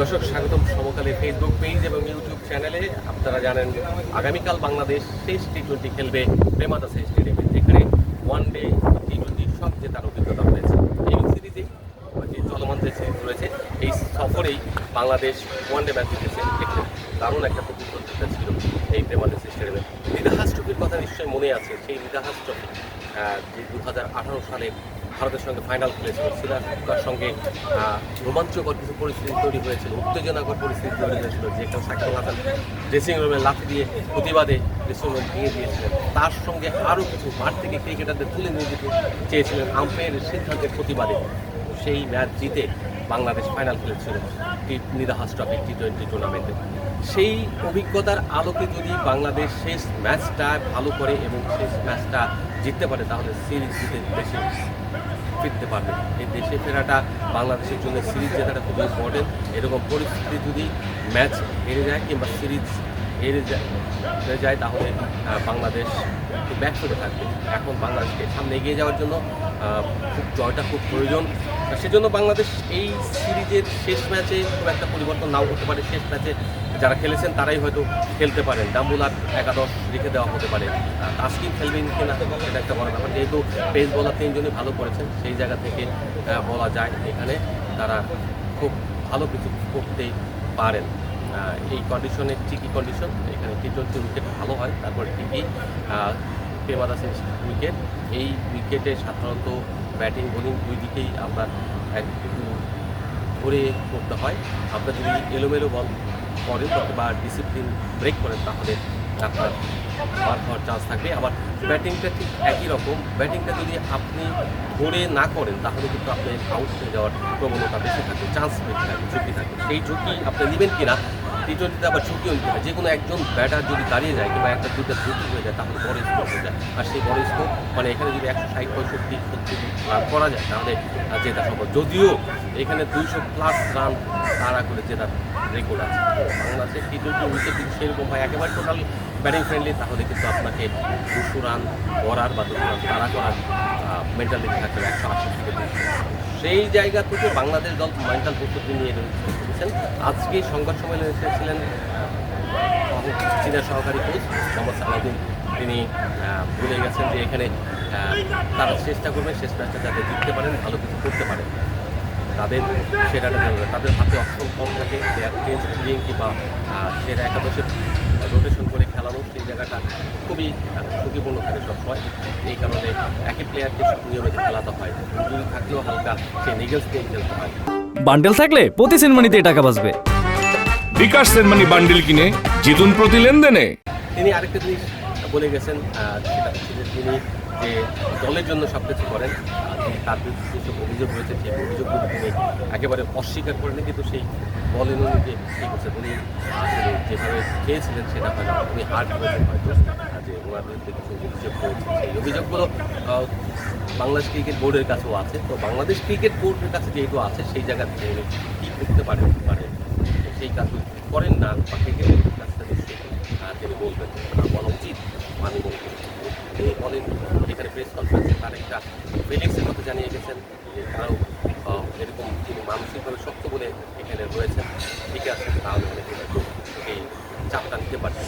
দর্শক স্বাগতম সমকালে Facebook page এবং ইউটিউব চ্যানেলে। আপনারা জানেন আগামীকাল বাংলাদেশ শেষ টি-20 খেলবে প্রেমাদাসা স্টেডিয়ামে, যেখানে ওয়ানডে টি-20 সব জেতার অভিজ্ঞতা রয়েছে। এই সিরিজেই যে চলমান যে সিরিজ রয়েছে, এই সফরেই বাংলাদেশ ওয়ানডে ম্যাচ জিতেছে। একটু দারুণ একটা প্রতিদ্বন্দ্বিতা ছিল এই প্রেমাদাসা স্টেডিয়ামে। নিদাহাস ট্রফির কথা নিশ্চয়ই মনে আছে। সেই নিদাহাস ট্রফি যে 2018 সালে ভারতের সঙ্গে ফাইনাল খেলেছিল, শ্রীলঙ্কার সঙ্গে রোমাঞ্চকর কিছু পরিস্থিতি তৈরি হয়েছিল, উত্তেজনাকর পরিস্থিতি তৈরি হয়েছিল, যেখানে সাকিব আল হাসান ড্রেসিং রুমে লাথি দিয়ে প্রতিবাদে ড্রেসিং রুম ভেঙে দিয়েছিলেন। তার সঙ্গে আরও কিছু মাঠ থেকে ক্রিকেটারদের তুলে নিয়ে যেতে চেয়েছিলেন আম্পায়ারের সিদ্ধান্তের প্রতিবাদে। সেই ম্যাচ জিতে বাংলাদেশ ফাইনাল খেলেছিল নিদাহাস ট্রফি টি-20 টুর্নামেন্টে। সেই অভিজ্ঞতার আলোকে যদি বাংলাদেশ শেষ ম্যাচটা ভালো করে এবং শেষ ম্যাচটা জিততে পারে, তাহলে সিরিজ জিতে দেশে ফিরতে পারবে। এই দেশে ফেরাটা বাংলাদেশের জন্য সিরিজ জেতাটা খুবই ইম্পর্টেন্ট। এরকম পরিস্থিতি যদি ম্যাচ হেরে যায় কিংবা সিরিজ হেরে যায় তাহলে বাংলাদেশ একটু ব্যাক করে থাকবে। এখন বাংলাদেশকে সামনে এগিয়ে যাওয়ার জন্য জয়টা খুব প্রয়োজন। সেজন্য বাংলাদেশ এই সিরিজের শেষ ম্যাচে খুব একটা পরিবর্তন নাও করতে পারে। শেষ ম্যাচে যারা খেলেছেন তারাই হয়তো খেলতে পারেন। ডাম্বুলার একাদশ রেখে দেওয়া হতে পারে। তাসকিন খেলবেন কিনা সেটা একটা বড় ব্যাপার। যেহেতু পেস বোলার তিনজনই ভালো করেছেন, সেই জায়গা থেকে বলা যায় এখানে তারা খুব ভালো কিছু করতেই পারেন। এই কন্ডিশনে ঠিকই কন্ডিশন, এখানে টি-20 উইকেট ভালো হয়, তারপরে ঠিকই প্রেমাদাসের উইকেট। এই উইকেটে সাধারণত ব্যাটিং বোলিং দুই দিকেই আপনার একটু ধরে করতে হয়। আপনার যদি এলোমেলো বল করেন বা ডিসিপ্লিন ব্রেক করেন তাহলে আপনার বার হওয়ার চান্স থাকবে। আবার ব্যাটিংটা ঠিক একই রকম। ব্যাটিংটা যদি আপনি ধরে না করেন তাহলে কিন্তু আপনি আউট হয়ে যাওয়ার প্রবণতা বেশি থাকে, চান্স বেশি থাকে, ঝুঁকি থাকে। সেই ঝুঁকি আপনি নেবেন কিনা, টি-20তে আবার ঝুঁকিও নিতে হয়। যে কোনো একজন ব্যাটার যদি দাঁড়িয়ে যায় কিংবা একটা দুটো ঝুঁকি হয়ে যায় তাহলে বড় স্কোর হয়ে যায়। আর সেই বড় স্কোর মানে এখানে যদি 160-65-70 রান করা যায় তাহলে জেতা সম্ভব। যদিও এখানে 200+ রান তাড়া করে জেতার রেকর্ড আছে। বাংলাদেশের টি-20 উইকেট যদি সেরকম হয় একেবারে টোটাল ব্যাটিং ফ্রেন্ডলি, তাহলে কিন্তু আপনাকে 200 রান করার বা 200 রান তাড়া করার মেন্টালিটি থাকবে 180 থেকে 200। সেই জায়গা থেকে বাংলাদেশ দল মেন্টাল প্রস্তুতি নিয়ে এসেছেন। আজকে সংবাদ সম্মেলনে এসেছিলেন চীনের সহকারী কোচ মোহাম্মদ সালাউদ্দিন। তিনি বলে গেছেন যে এখানে তারা চেষ্টা করবেন শেষ ম্যাচটা যাতে জিততে পারেন, ভালো কিছু করতে পারেন। তাদের সেরাটা তাদের হাতে অপশন কম থাকে, চেঞ্জ ফিলিং কিংবা সেরা একাদশের রোটেশন করে খেলানো, সেই জায়গাটা খুবই ঝুঁকিপূর্ণ থাকে সবসময়। এই কারণে একই প্লেয়ারকে নিয়মিত খেলাতে হয়, যদি থাকলেও হালকা সেই নিগেলস দিয়ে খেলতে হয়। বান্ডেল থাকলে প্রতি সেনমানিতে টাকা বাঁচবে। বিকাশ সেনমানি বান্ডেল কিনে জিতুন প্রতি লেনদেনে। তিনি আরেকটা জিনিস বলে গেছেন, সেটা হচ্ছে যে তিনি যে দলের জন্য সব কিছু করেন। তার বিরুদ্ধে যেসব অভিযোগ রয়েছে সেই অভিযোগগুলো তিনি একেবারে অস্বীকার করেনি, কিন্তু সেই বলেন উনি যে কী করছেন, উনি আসলে যেভাবে চেয়েছিলেন সেটা হয় না। উনি হার্ট করেছেন হয়তো যে ওনার বিরুদ্ধে কিছু অভিযোগ রয়েছে। সেই অভিযোগগুলো বাংলাদেশ ক্রিকেট বোর্ডের কাছেও আছে। তো বাংলাদেশ ক্রিকেট বোর্ডের কাছে যেহেতু আছে, সেই জায়গা থেকে উনি কী করতে পারেন সেই কাজ করেন না বা ক্রিকেট বোর্ডের কাছে তিনি বলবেন, বলা উচিত আমি মনে করি। তিনি বলেন এখানে প্রেস কনফারেন্সে তার একটা ফিলিংসের কথা জানিয়ে গেছেন যে তারাও এরকম তিনি মানসিকভাবে শক্ত বলে এখানে রয়েছেন, ঠিক আছে, তাহলে এই চাপটা নিতে পারছেন।